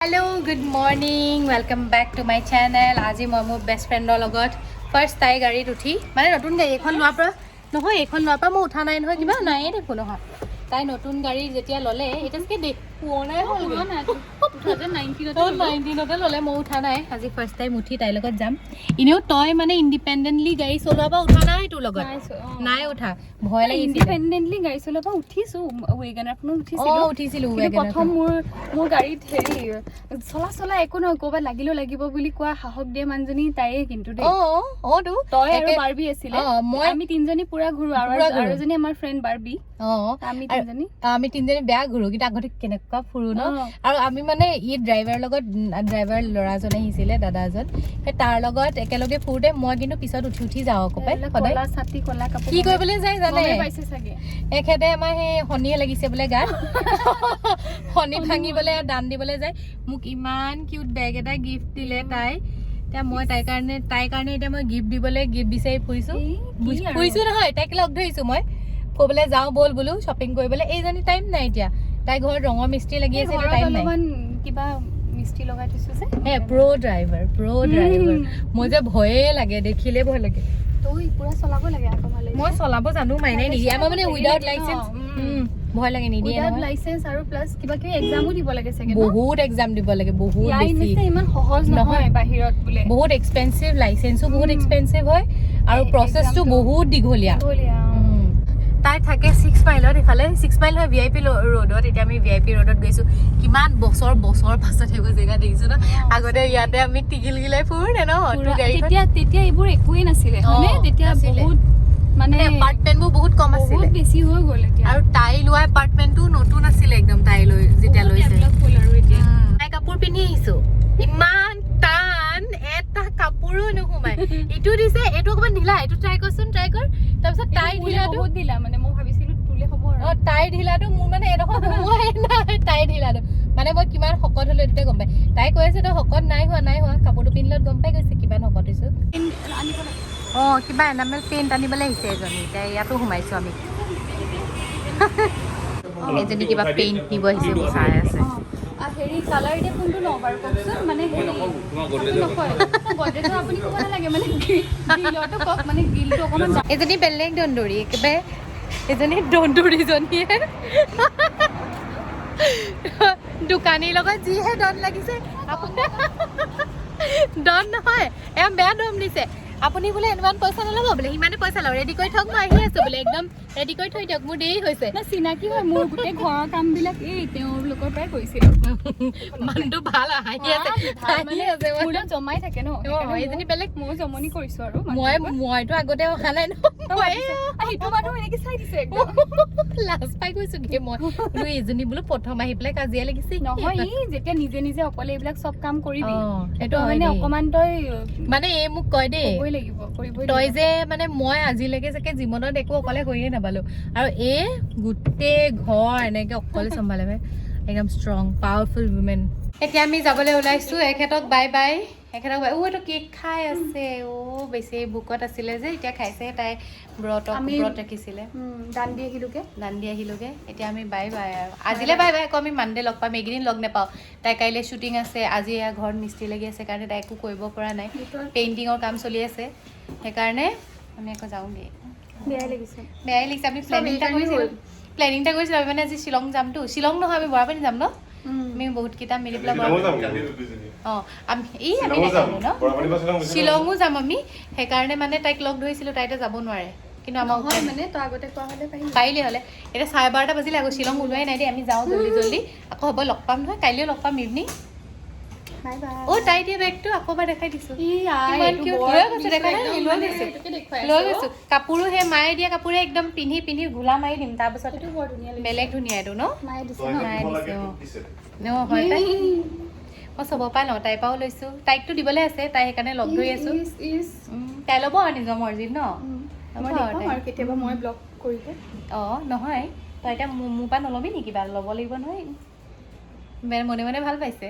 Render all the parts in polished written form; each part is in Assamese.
Hello, good morning. Welcome back to my channel. আজি মই মোৰ বেষ্ট ফ্ৰেণ্ডৰ লগত ফাৰ্ষ্ট তাই গাড়ীত উঠি মানে নতুন গাড়ী এখন লোৱাৰ পৰা নহয় এইখন লোৱাৰ পৰা মই উঠা নাই নহয় কিবা নাইয়ে দেখো নহয় তাই নতুন গাড়ী যেতিয়া ল'লে এটা কি পুৰণাই হ'ল না 2019 ল'লে মই উঠা নাই আজি ফাৰ্ষ্ট টাইম উঠি তাইৰ লগত যাম ইনেও তই মানে ইণ্ডিপেণ্ডেণ্টলি গাড়ী চলাব উঠা নাই তোৰ লগত নাই উঠা ভয় লাগিছে ইণ্ডিপেণ্ডেণ্টলি গাড়ী চলাব উঠিছো ৱেগনাৰখনো উঠিছিলো প্ৰথম মোৰ গাড়ীত হেৰি চলা একো নহয় ক'ৰবাত লাগিব বুলি কোৱা সাহস দিয়ে মানুহজনী তাইয়ে কিন্তু দেই তো তই আৰু বাৰ্বি আছিলে আমি তিনজনী পুৰা ঘূৰো আৰু এজনী আমাৰ ফ্ৰেণ্ড বাৰ্বি আমি তিনজনী বেয়া ঘূৰো কিন্তু আগতে কেনেকুৱা ফুৰো ন আৰু আমি মানে ই ড্ৰাইভাৰ ল'ৰাজন আহিছিলে দাদা এজন সেই তাৰ লগত একেলগে ফুৰোতে মই কিন্তু পিছত উঠি যাওঁ কপাই সদায় কি কৰিবলৈ যায় জানে এখেতে আমাৰ সেই শনিয়ে লাগিছে বোলে গাত শনি ভাঙিবলৈ দান দিবলৈ যায় মোক ইমান কিউট বেগ এটা গিফ্ট দিলে তাই এতিয়া মই তাইৰ কাৰণে এতিয়া মই গিফ্ট দিবলৈ গিফ্ট বিচাৰি ফুৰিছো নহয় তাইক লগ ধৰিছো মই ক'বলৈ যাওঁ বল বোলো শ্বপিং কৰিবলৈ এইজনী টাইম নাই এতিয়া তাই ঘৰত ৰঙৰ মিস্ত্ৰী লাগি আছে টাইম নাই কিবা মিস্ত্ৰী লগাই থৈছো যে হে প্ৰ ড্ৰাইভাৰ মই যে ভয়ে লাগে দেখিলে ভয় লাগে তই পুৰা চলাব লাগে আকৌ ভালে মই চলাব জানো মাইনে নিদিয়া মই মানে উইদাউট লাইসেন্স ভয় লাগে নিদিয়ে উইদাউট লাইসেন্স আৰু প্লাস কিবা এক্সামও দিব লাগে চাগে বহুত এক্সাম দিব লাগে বহুত বেছি ইমান সহজ নহয় বাহিৰত বোলে বহুত এক্সপেন্সিভ লাইসেন্সও বহুত এক্সপেন্সিভ হয় আৰু প্ৰসেসটো বহুত দীঘলীয়া তাই থাকে 6 মাইলত ইফালে 6 মাইল হয় ভিআইপি ৰোডত এতিয়া আমি ভিআইপি ৰোডত গৈছো কিমান বছৰ পাছত হেগো জেগা দেখিছো না আগতে ইয়াতে আমি টিগিল গিলাই ফুৰে ন তেতিয়া এইবোৰ একোই নাছিলে হয়নে তেতিয়া বহুত মানে এপাৰ্টমেন্টবোৰ বহুত কম আছিল বহুত বেছি হৈ গ'ল এতিয়া আৰু তাই লোৱা এপাৰ্টমেন্টটো নতুন আছিল একদম তাই লৈ যেতিয়া লৈছে আৰু এতিয়া তাই কাপোৰ পিন্ধি আহিছো ইমান টান এটা কাপোৰো নোসোমাই ইটো দিছে এইটো অকমান ঢিলা এইটো ট্ৰাই কৰ তাৰপিছত তাই ঢিলাটো বহুত ঢিলা মানে মই ভাবিছিলো তুলে হ'ব আৰু তাই ঢিলাটো মোৰ মানে এডোখৰ সোমোৱাই নাই তাই ঢিলাটো মানে মই কিমান শকত হলো এইটোতে গম পাই তাই কৈ আছে তই শকত নাই হোৱা কাপোৰটো পিন্ধিলত গম পাই গৈছে কিমান শকত হৈছো কিবা এনামেল পেইণ্ট আনিবলৈ আহিছে এজনী এতিয়া ইয়াতো সোমাইছো আমি এজনী কিবা পেইণ্ট নিব আহিছে চাই আছে হেৰি কালাৰ এতিয়া কোনটো লওঁ বাৰু কওকচোন মানে হেৰি নকয় গডৰেজৰ আপুনি ক'ব নালাগে মানে গ্ৰিলৰটো কওক মানে গ্ৰিলটো অকণমান এজনী বেলেগ দন্দুৰী একেবাৰে এজনী দন্দুৰীজনীয়ে দোকানীৰ লগত যিহে দন লাগিছে দন নহয় এম বেয়া দম দিছে আপুনি বোলে ইমান পইচা নল'ব বোলে ইমানে পইচা লওঁ ৰেডি কৰি থওক মই আহি আছো বোলে একদম ৰেডি কৰি থৈ দিয়ক মোৰ দেৰি হৈছে চিনাকি হয় মোৰ গোটেই ঘৰৰ কামবিলাক এই তেওঁলোকৰ পৰাই কৰিছিলোঁ মানুহটো ভাল আহি আছে মোৰ জমাই থাকে ন এইজনী বেলেগ ময়ো জমনি কৰিছো আৰু মইতো আগতে অহা নাই সেইটো মানুহ এনেকে চাই দিছে লাজ পাই গৈছো মই বোলো এইজনী বোলো প্ৰথম আহি পেলাই কাজিয়া লাগিছে নহয় ই যেতিয়া নিজে অকলে এইবিলাক চব কাম কৰিবি সেইটো মানে অকমান তই মানে এই মোক কয় দেই কৰিবই তই যে মানে মই আজিলৈকে চাগে জীৱনত একো অকলে কৰিয়ে নাপালো আৰু এই গোটেই ঘৰ এনেকে অকলে চম্ভালে একদম ষ্ট্ৰং পাৱাৰফুল উইমেন এতিয়া আমি যাবলৈ ওলাইছো এখেতক বাই এইটো কেক খাই আছে বেছি বুকত আছিলে যে এতিয়া খাইছে তাই ব্ৰত ৰাখিছিলে দান দি আহিলোগে এতিয়া আমি বাই আৰু আজিলে বাই আকৌ আমি মানডে লগ পাম এইকেইদিন লগ নাপাওঁ তাই কাইলৈ শ্বুটিং আছে আজি এয়া ঘৰত মিস্ত্ৰী লাগি আছে কাৰণে তাই একো কৰিব পৰা নাই পেইণ্টিঙৰ কাম চলি আছে সেইকাৰণে আমি আকৌ যাওঁগে বেয়াই লাগিছে আমি প্লেনিং এটা কৰিছিলো আমি মানে আজি শ্বিলং যামতো শ্বিলং নহয় আমি বৰাপানী যাম ন আমি বহুত কেইটা মিলি পেলাই শ্বিলঙো যাম আমি সেইকাৰণে মানে তাইক লগ ধৰিছিলো তাই এতিয়া যাব নোৱাৰে কিন্তু আমাৰ মানে তই আগতে কোৱা হ'লে পাৰিলে হ'লে এতিয়া 12:30 বাজিলে আকৌ শ্বিলং ওলোৱাই নাই দেই আমি যাওঁ জল্দি আকৌ হ'ব লগ পাম নহয় কাইলৈও লগ পাম ইভিনিং তাই দিয়া বেগটো আকৌ এবাৰ দেখাই দিছো লৈ গৈছো কাপোৰো সেই মায়ে দিয়া কাপোৰে একদম পিন্ধি ঘোলা মাৰি দিম তাৰপিছত বেলেগ ধুনীয়া এইটো ন মায়ে দিছে হয় তাই মই চবৰ পৰা লওঁ তাইৰ পৰাও লৈছো তাইকতো দিবলৈ আছে তাই সেইকাৰণে লগ ধৰি আছো তাই ল'ব আৰু নিজৰ মৰ্জিত ন কেতিয়াবা মই ব্লগ কৰিব নহয় তই এতিয়া মোৰ পৰা নল'বি নেকি কিবা ল'ব লাগিব নহয় মনে ভাল পাইছে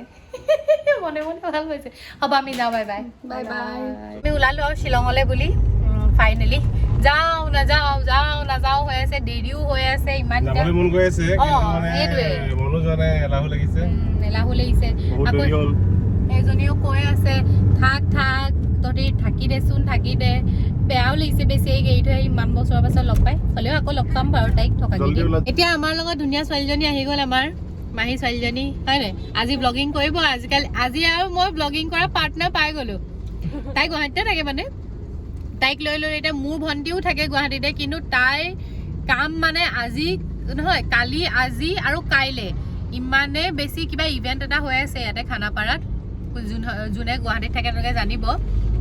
হ'ব আমি যাওঁ বাই আমি ওলালো আৰু শ্বিলঙলৈ বুলি ফাইনেলি যাওঁ নাযাওঁ হৈ আছে, দেৰিও হৈ আছে ইমান যাবলৈ মন গৈ আছে মনো যোৱা নাই, এলাহো লাগিছে আকৌ এজনীও কৈ আছে থাক তহঁতি থাকি দে, বেয়াও লাগিছে বেছি এৰি থৈ ইমান বছৰৰ পাছত লগ পাই, হ'লেও আকৌ লগ পাম বাৰু তাইক থকাকে। এতিয়া আমাৰ লগত ধুনীয়া ছোৱালীজনী আহি গ'ল, আমাৰ মাহী ছোৱালীজনী হয় নাই, আজি ব্লগিং কৰিব। আজি আৰু মই ব্লগিং কৰা পাৰ্টনাৰ পাই গ'লো। তাই গুৱাহাটীতে থাকে, মানে তাইক লৈ এতিয়া মোৰ ভণ্টিও থাকে গুৱাহাটীতে, কিন্তু তাই কাম মানে আজি নহয়, কালি আজি আৰু কাইলে ইমানে বেছি কিবা ইভেণ্ট এটা হৈ আছে ইয়াতে খানাপাৰাত। যোনে গুৱাহাটীত থাকে তেওঁলোকে জানিব,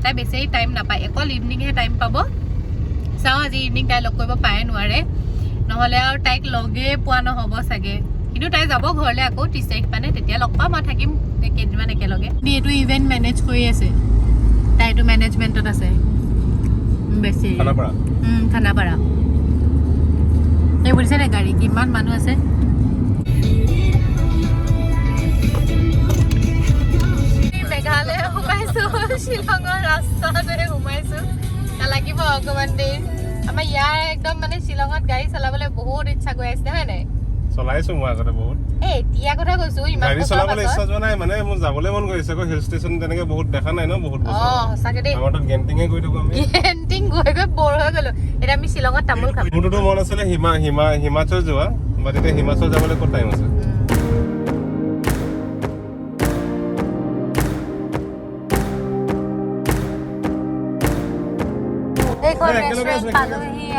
তাই বেছি টাইম নাপায়, অকল ইভিনিংহে টাইম পাব। চাওঁ আজি ইভিনিং তাই লগ কৰিব পাৰে নোৱাৰে, নহ'লে আৰু তাইক লগেই পোৱা নহ'ব চাগে। কিন্তু তাই যাব ঘৰলৈ আকৌ 30 তাৰিখ মানে, তেতিয়া লগ পাম আৰু থাকিম কেইদিনমান একেলগে। এইটো ইভেণ্ট মেনেজ কৰি আছে, তাই এইটো মেনেজমেণ্টত আছে বেছি খানাপাৰা। এই বুজিছে নে গাড়ী কিমান মানুহ আছে। মেঘালয় সোমাইছো, শ্বিলঙৰ ৰাস্তাতে সোমাইছো, লাগিব অকমান দেৰি। আমাৰ ইয়াৰ একদম মানে শ্বিলঙত গাড়ী চলাবলৈ বহুত ইচ্ছা গৈ আছে হয় নাই? চলাইছো মই আগতে বহুত। এতিয়া কথা কৈছো, ইমান গাড়ী চলাবলৈ ইচ্ছা যোৱা নাই, মানে মোৰ যাবলৈ মন গৈছে আকৌ হিল ষ্টেচন তেনেকে বহুত দেখা নাই ন বহুত বছৰ। সঁচাকে দেই, আমাৰ তাত গেণ্টিঙে গৈ থাকো আমি। গেণ্টিং গৈ বৰ হৈ গলো। এতিয়া আমি শ্বিলঙত তামোল খাম। মোৰতো মন আছিলে হিমাচল যোৱা, বাট এতিয়া হিমাচল যাবলৈ ক'ত টাইম আছে।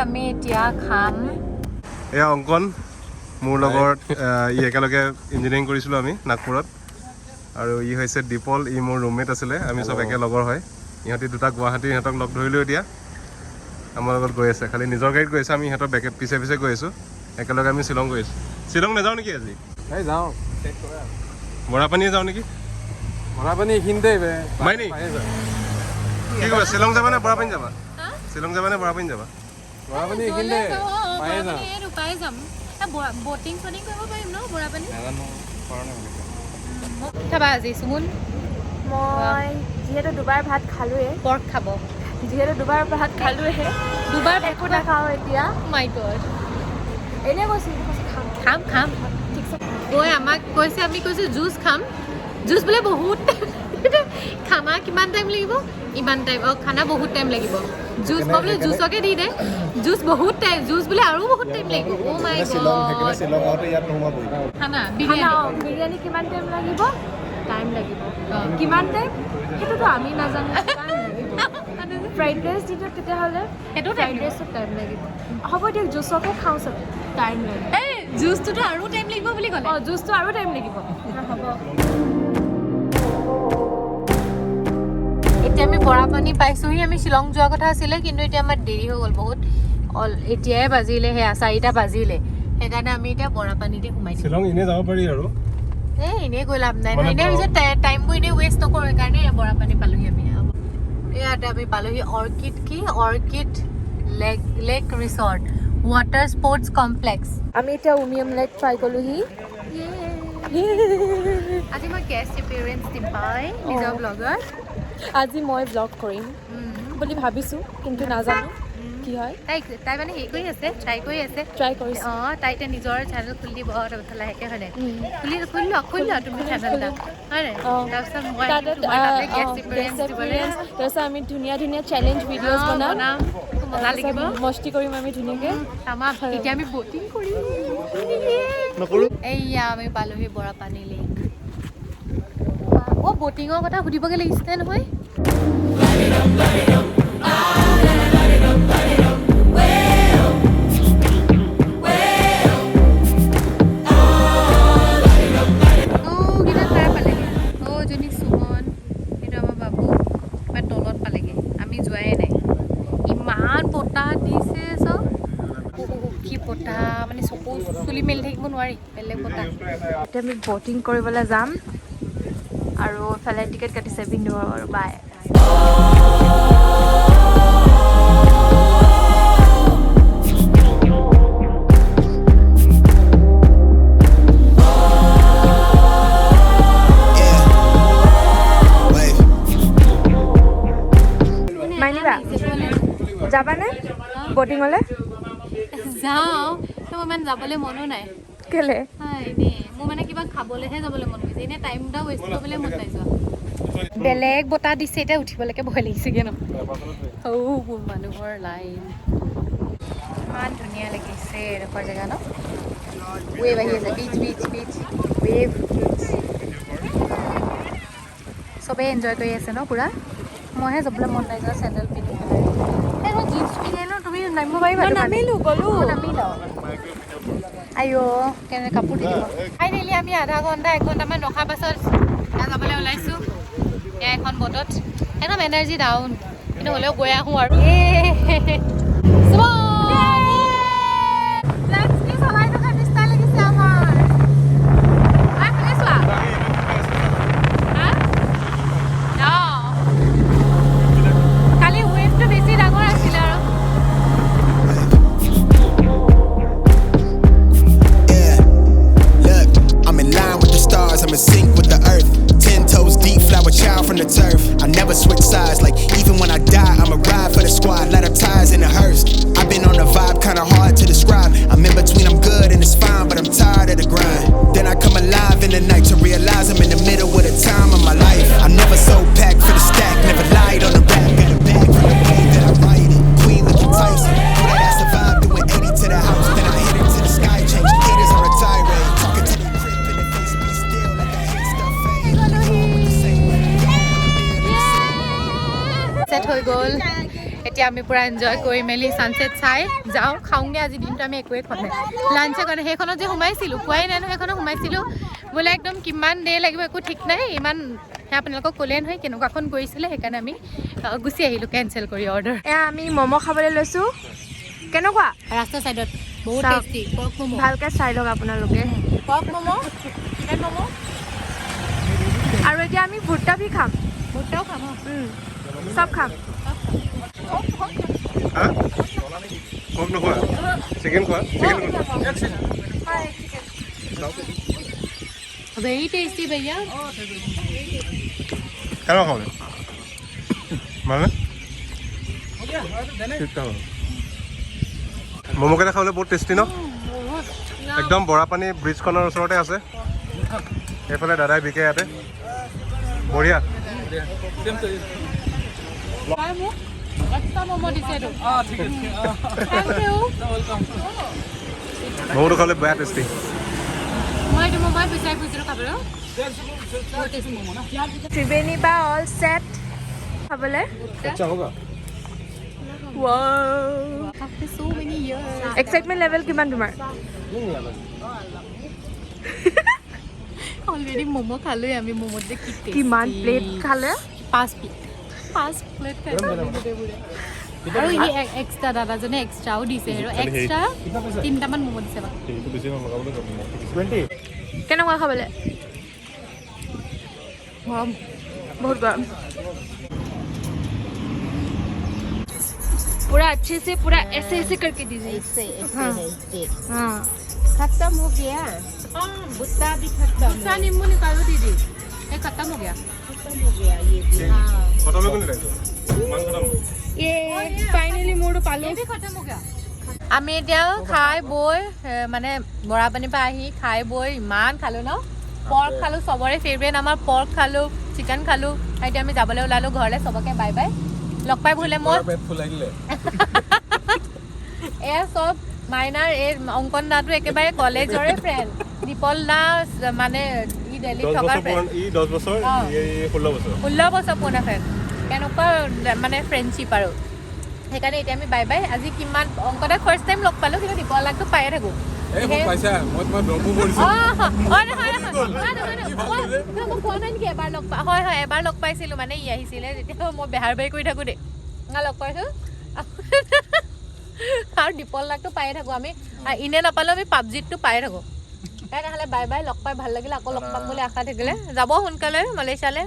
আমি এতিয়া খাম। এয়া অংকন, মোৰ লগত ই একেলগে ইঞ্জিনিয়াৰিং কৰিছিলোঁ আমি নাগপুৰত, আৰু ই হৈছে দীপল, ই মোৰ ৰুমমেট আছিলে, আমি চব একে লগৰ হয়। ইহঁতি দুটা গুৱাহাটী, ইহঁতক লগ ধৰিলোঁ এতিয়া আমাৰ লগত গৈ আছে, খালি নিজৰ গাড়ীত গৈ আছে, আমি ইহঁতৰ পিছে গৈ আছোঁ, একেলগে আমি শ্বিলং গৈ আছোঁ। শ্বিলং নাযাওঁ নেকি আজি? যাওঁ, বৰাপানীয়ে যাওঁ নেকি? বৰাপানী এইখিনিতে মাইনি কি ক'বা, শ্বিলং যাবা নে বৰাপানী যাবা? শ্বিলং যাবা নে বৰাপানী যাবা? বৰাপানী এইখিনিতে পাই যাম। বটিং চটিং কৰিব পাৰিম ন বৰাপানী? খাবা আজি সুমন? মই যিহেতু দুবাৰ ভাত খালোৱে, পৰ্ক খাব। যিহেতু দুবাৰ ভাত খালোৱে, দুবাৰ একো নাখাওঁ এতিয়া। মাই গড, এনেই কৈছোঁ খাম ঠিকছে। গৈ আমাক কৈছে, আমি কৈছোঁ জুচ খাম, জুচ বোলে বহুত খানা কিমান টাইম লাগিব? ইমান টাইম, খানা বহুত টাইম লাগিব। জুচ বোলে জুচকে দি দে, জুচ বহুত টাইম, জুচ বোলে আৰু বহুত টাইম লাগিব। অ মাই গড, খানা বিৰিয়ানী কিমান টাইম লাগিব? টাইম লাগিব। কিমান টাইম সেইটোতো আমি নাজানো। ফ্ৰাইড ৰাইচ দি দিয়ক তেতিয়াহ'লে, সেইটো ফ্ৰাইড ৰাইচত টাইম লাগিব। হ'ব দিয়ক, জুচকে খাওঁ চব, টাইম লাগিব। এই জুচটোতো আৰু টাইম লাগিব বুলি ক'লে। জুচটো আৰু টাইম লাগিব। হ'ব। এতিয়া আমি বৰাপানী পাইছোহি। আমি শ্বিলং যোৱা কথা আছিলে, কিন্তু এতিয়া আমাৰ দেৰি হৈ গ'ল বহুত। এতিয়াই বাজিলে, সেয়া 4টা বাজিলে, সেইকাৰণে আমি এতিয়া বৰাপানীতে সোমাইছোঁ। শ্বিলং এনেই যাব পাৰি আৰু এনেই গৈ লাভ নাই, এনেই পিছত টাইমবোৰ এনেই ৱেষ্ট নকৰোঁ, সেইকাৰণে বৰাপানী পালোহি আমি। ইয়াতে আমি পালোহি orchid lake resort water sports complex. আমি এতিয়া উমিয়াম লেক পাই গ'লোহি। আজি মই গেষ্ট এপিয়াৰেঞ্চ দিম পাই নিজৰ ব্লগত। আজি মই ব্লগ কৰিম বুলি ভাবিছোঁ, কিন্তু নাজানো কি হয়। তাই মানে হেৰি কৰি আছে, ট্ৰাই কৰিছে। তাই এতিয়া নিজৰ চেনেল খুলি দিব তাৰপিছত লাহেকৈ, হয় নাই? খুলি লোৱা তুমি চেনেল এটা, হয় নাই? তাৰপিছত মই তাৰপিছত আমি ধুনীয়া চেলেঞ্জ ভিডিঅ'জ বনাম, মজা লাগিব, মস্তি কৰিম আমি ধুনীয়াকৈ। এতিয়া আমি বটিং কৰিম। এইয়া আমি পালোহি বৰাপানী লেক। বটিঙৰ কথা সুধিবগৈ লাগিছিলে নহয়। তলত পালেগে, আমি যোৱাই নাই। ইমান বতাহ দিছে চব, কি বতাহ মানে চকু চুলি মেলি থাকিব নোৱাৰি, বেলেগ বতাহ। এতিয়া আমি বটিং কৰিবলৈ যাম, আৰু এফালে টিকেট কাটিছে বিন্দু আৰু বাই। যাবানে বটিঙলৈ যাওঁ মই ইমান যাবলৈ মনো নাই কেলে এনেই মোৰ মানে কিবা খাবলৈহে যাবলৈ মন গৈছে এনেই টাইম এটা ৱেষ্ট কৰিবলৈ মন নাই যোৱা বেলেগ বতাহ দিছে এতিয়া উঠিবলৈকে ভয় লাগিছেগে ন মানুহৰ লাইন ইমান ধুনীয়া লাগিছে এডোখৰ জেগা ন ৱেভ আহি আছে বিচ বিচ বিচ ৱেভ চবেই এনজয় কৰি আছে ন পুৰা মইহে যাবলৈ মন নাই যোৱা চেণ্ডেল পিন্ধি পেলাই জীন্স পিন্ধি ন তুমি নামিব পাৰিবা নামিলোঁ গ'লোঁ নামি লওঁ আইঅ কেনে কাপোৰ দি দিব ফাইনেলি আমি আধা ঘণ্টা 1 ঘণ্টামান ৰখাৰ পাছত যাবলৈ ওলাইছোঁ এয়া এখন বটত একদম এনাৰ্জি ডাউন কিন্তু হ'লেও গৈ আহোঁ আৰু চলাই থকা নিচিনা লাগিছে আমাৰ শুনিছোৱা কালি ৱেভটো বেছি ডাঙৰ আছিলে আৰু I'm in sync with the earth 10 toes deep, flower child from the turf I never switch sides, like even when I die I'ma ride for the squad, let her ties in the hearse I've been on the vibe, kinda hard to describe I'm in between, I'm good and it's fine But I'm tired of the grind Then I come alive in the night to realize I'm in the middle of the time of my life I'm never so packed for the stack Never lied on the rap Got a bag from the way that I write it Queen looking Tyson Know that I survived, doing 80 to the house Then I hit it to the sky, change haters on a tirade Talking to the crib in the face, be still Let that hate stuff fade set হৈ গ'ল এতিয়া আমি পুৰা এনজয় কৰি মেলি ছানছেট চাই যাওঁ খাওঁগৈ আজি দিনটো আমি একোৱে খোৱা নাই লাঞ্চৰ কাৰণে সেইখনত যে সোমাইছিলোঁ খোৱাই নাই নহয় সেইখনত সোমাইছিলোঁ বোলে একদম কিমান দেৰি লাগিব একো ঠিক নাই ইমান আপোনালোকক ক'লে নহয় কেনেকুৱাখন কৰিছিলে সেইকাৰণে আমি গুচি আহিলোঁ কেঞ্চেল কৰি অৰ্ডাৰ এয়া আমি ম'ম' খাবলৈ লৈছোঁ কেনেকুৱা ৰাস্তাৰ ছাইডত বহুত টেষ্টি পৰ্ক ম'ম' ভালকৈ চাই লওক আপোনালোকে পৰ্ক ম'ম' চিকেন ম'ম' আৰু এতিয়া আমি ভুট্টা ভি খাম ভুট্টাও খাম চব খাম পৰ্ক নোখোৱা চিকেন খোৱা ভেৰি টেষ্টি ভैया কেনেকুৱা খাবলৈ মানে ম'ম'কেইটা খাবলৈ বহুত টেষ্টি ন একদম বৰাপানী ব্ৰিজখনৰ ওচৰতে আছে এইফালে দাদাই বিকে ইয়াতে বঢ়িয়া ম'ম'টো খাবলৈ বেয়া টেষ্টি ত্ৰিবেণী বা অল ছেট খাবলৈ এক্সাইটমেণ্ট লেভেল কিমান তোমাৰ অলৰেডি ম'ম' খালোৱে আমি ম'ম'ত যে কিমান প্লেট খালে 5 প্লেট খাইছোঁ আৰু ই এক্সট্ৰা দাদাজনে এক্সট্ৰাও দিছে আৰু এক্সট্ৰা 3টামান ম'ম' দিছে কেনেকুৱা খাবলৈ গৰম বহুত গৰম पूरा अच्छे से पूरा ऐसे ऐसे करके दीजिए हाँ खत्म हो गया बुत्ता भी खत्म गुस्सा नींबू निकालो दीदी ये खत्म हो गया खत्म हो गया ये फाइनली मोड़ पालो ये भी खत्म हो गया আমি এতিয়া খাই বৈ মানে বৰাপানীৰ পৰা আহি খাই বৈ ইমান খালোঁ ন পৰ্ক খালোঁ চবৰে ফেভৰেট আমাৰ পৰ্ক খালোঁ চিকেন খালোঁ এতিয়া আমি যাবলৈ ওলালোঁ ঘৰলৈ চবকে বাই বাই লগ পাই ভুলে মই এয়া চব মাইনাৰ এই অংকন দাটো একেবাৰে কলেজৰে ফ্ৰেণ্ড দীপল দা মানে ই দিল্লীত থকা ফ্ৰেণ্ড 10 বছৰ 16 বছৰ পুৰণা ফ্ৰেণ্ড কেনেকুৱা মানে ফ্ৰেণ্ডশ্বিপ আৰু সেইকাৰণে এতিয়া আমি বাই বাই আজি কিমান অংকদা ফাৰ্ষ্ট টাইম লগ পালোঁ কিন্তু দীপল দাকটো পায়ে থাকোঁ এবাৰ লগ পাইছিলোঁ মানে ই আহিছিলে যেতিয়া মই বেহাৰ বাৰী কৰি থাকোঁ দেই লগ পাইছোঁ আৰু দীপল দাকটো পায়ে থাকোঁ আমি ইনে নাপালেও আমি পাবজিতটো পায়ে থাকোঁ তেনেহ'লে বাই বাই লগ পাই ভাল লাগিলে আকৌ লগ পাম বুলি আশা থাকিলে যাব সোনকালে মালয়েছিয়ালৈ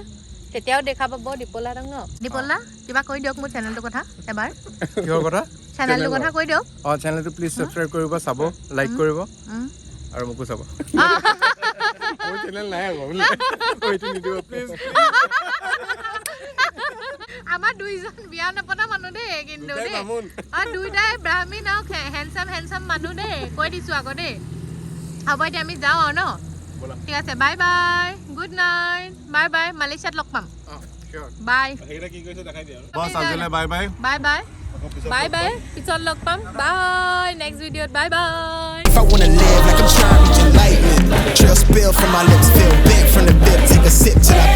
তেতিয়াও দেখা পাব দীপল দাক ন দীপল দা কিবা কৈ দিয়ক মোৰ চেনেলটোৰ কথা এবাৰ কিহৰ কথা চেনেলটোৰ কথা কৈ দিয়ক চেনেলটো প্লিজ ছাবস্ক্ৰাইব কৰিব চাব লাইক কৰিব আৰু মোকো চাব মোৰ চেনেল নাই আকৌ এইটো নিদিব প্লিজ আমাৰ দুইজন বিয়া নপতা মানুহ দেই কিন্তু দেই দুইটাই ব্ৰাহ্মীণ আৰু হেণ্ডচাম মানুহ দেই কৈ দিছোঁ আকৌ দেই হ'ব এতিয়া আমি যাওঁ আৰু ন ঠিক আছে bye bye good night bye bye মালয়েছিয়াত লগ পাম বাই বছ আজিলৈ bye bye bye bye bye bye পিছত লগ পাম বাই নেক্সট ভিডিঅ'ত bye bye If I wanna live like I'm trying to reach enlightenment, trail spill from my lips, feel big from the bib, take a sip till I